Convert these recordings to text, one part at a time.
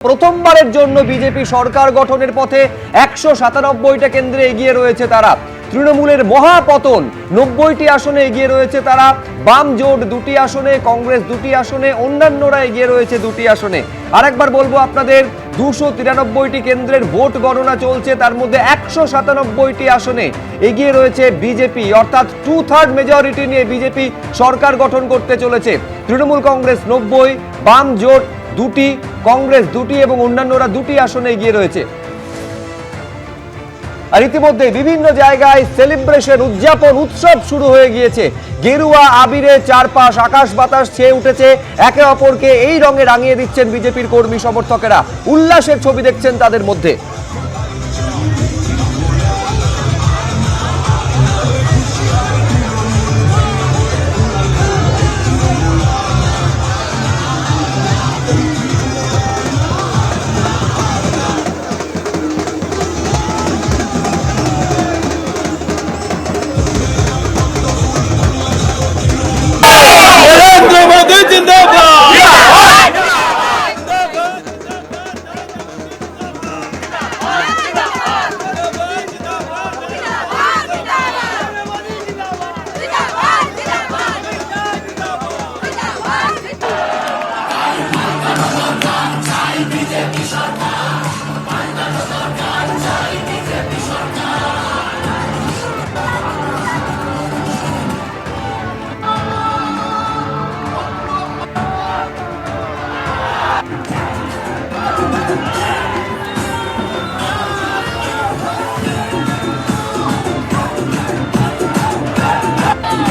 প্রথমবারের জন্য বিজেপি সরকার গঠনের পথে 197টা কেন্দ্রে এগিয়ে রয়েছে তারা। তৃণমূলের মহাপতন, 90টি আসনে এগিয়ে রয়েছে তারা। বাম জোট 2টি আসনে, কংগ্রেস 2টি আসনে, অন্যান্যরা এগিয়ে রয়েছে 2টি আসনে। আরেকবার বলবো আপনাদের, 293টি কেন্দ্রের ভোট গণনা চলছে, তার মধ্যে 197টি আসনে এগিয়ে রয়েছে বিজেপি, অর্থাৎ 2/3 মেজরিটি নিয়ে বিজেপি সরকার গঠন করতে চলেছে। তৃণমূল কংগ্রেস 90, বাম জোট 2টি, কংগ্রেস 2টি এবং অন্যান্যরা 2টি আসনে এগিয়ে রয়েছে। আর ইতিমধ্যে বিভিন্ন জায়গায় সেলিব্রেশন, উদযাপন, উৎসব শুরু হয়ে গিয়েছে। গেরুয়া আবিরে চারপাশ, আকাশ বাতাস ছেয়ে উঠেছে। একে অপরকে এই রঙে রাঙিয়ে দিচ্ছেন বিজেপির কর্মী সমর্থকেরা। উল্লাসের ছবি দেখছেন তাদের মধ্যে।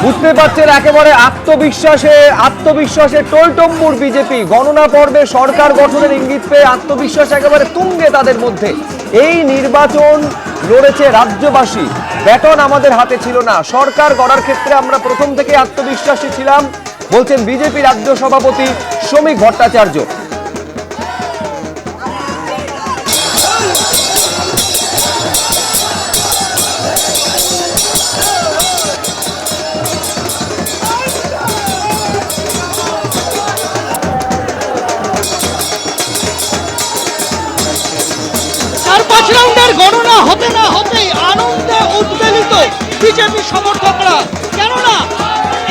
বুঝতে পারছেন, একেবারে আত্মবিশ্বাসে টোলটম্বুর বিজেপি। গণনা পর্বে সরকার গঠনের ইঙ্গিত পেয়ে আত্মবিশ্বাস একেবারে তুঙ্গে তাদের মধ্যে। এই নির্বাচন লড়েছে রাজ্যবাসী, ব্যাটন আমাদের হাতে ছিল না। সরকার গড়ার ক্ষেত্রে আমরা প্রথম থেকে আত্মবিশ্বাসী ছিলাম, বলছেন বিজেপি রাজ্য সভাপতি শ্রমিক ভট্টাচার্য। রাউন্ডের গণনা হতে না হতেই আনন্দে উদ্বেলিত বিজেপি সমর্থকরা, কেননা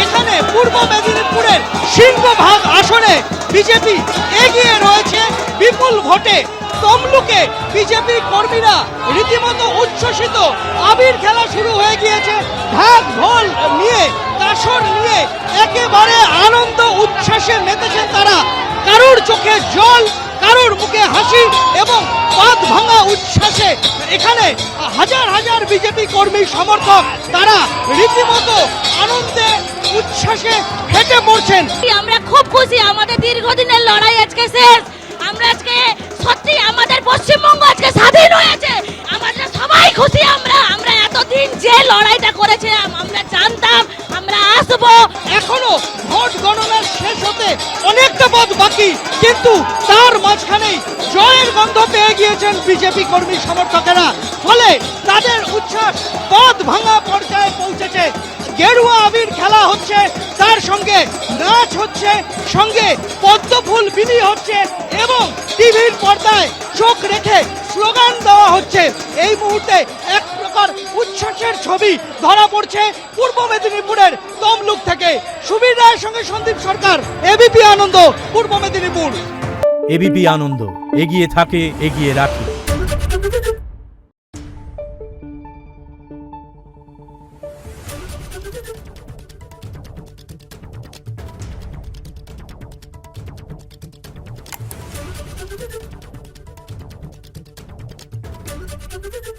এখানে পূর্ব মেদিনীপুরের সিংহভাগ আসনে বিজেপি এগিয়ে রয়েছে বিপুল ভোটে। তমলুকে বিজেপি কর্মীরা রীতিমতো উচ্ছ্বসিত, আবির খেলা শুরু হয়ে গিয়েছে। ঢাক ঢোল নিয়ে, কাসর নিয়ে একেবারে আনন্দ উচ্ছ্বাসে মেতেছেন তারা। কারুর চোখে জল, কারুর মুখে হাসি এবং বাঁধ ভাঙা উচ্ছ্বাসে এখানে হাজার হাজার বিজেপি কর্মী সমর্থক তারা রীতিমতো আনন্দে উচ্ছ্বাসে ফেটে পড়ছেন। আমরা খুব খুশি, আমাদের দীর্ঘদিনের লড়াই আজকে শেষ। আমরা আজকে সত্যি আমাদের পশ্চিমবঙ্গ আজকে স্বাধীন হয়েছে। আমরা সবাই খুশি। আমরা এতদিন যে লড়াইটা করেছিলাম, আমরা জানতাম আমরা আসবো। এখনো ভোট গণনার শেষ হতে অনেকটা পথ বাকি, কিন্তু তার মাঝখানেই জয়ের গন্ধ পেয়ে গিয়েছেন বিজেপি কর্মী সমর্থকেরা। ফলে তাদের উচ্ছ্বাস পথ ভাঙা পর্যায়ে পৌঁছেছে। গেরুয়া আবির খেলা হচ্ছে, তার সঙ্গে নাচ হচ্ছে, সঙ্গে পদ্মফুল বিলি হচ্ছে এবং টিভির পর্দায় চোখ রেখে স্লোগান দেওয়া হচ্ছে। এই মুহূর্তে এক প্রকার উচ্ছ্বাসের ছবি ধরা পড়ছে পূর্ব মেদিনীপুরের তমলুক থেকে। সুবীর রায়ের সঙ্গে সন্দীপ সরকার, এবিপি আনন্দ, পূর্ব মেদিনীপুর। এবিপি আনন্দ, এগিয়ে থাকে, এগিয়ে রাখে। Thank you.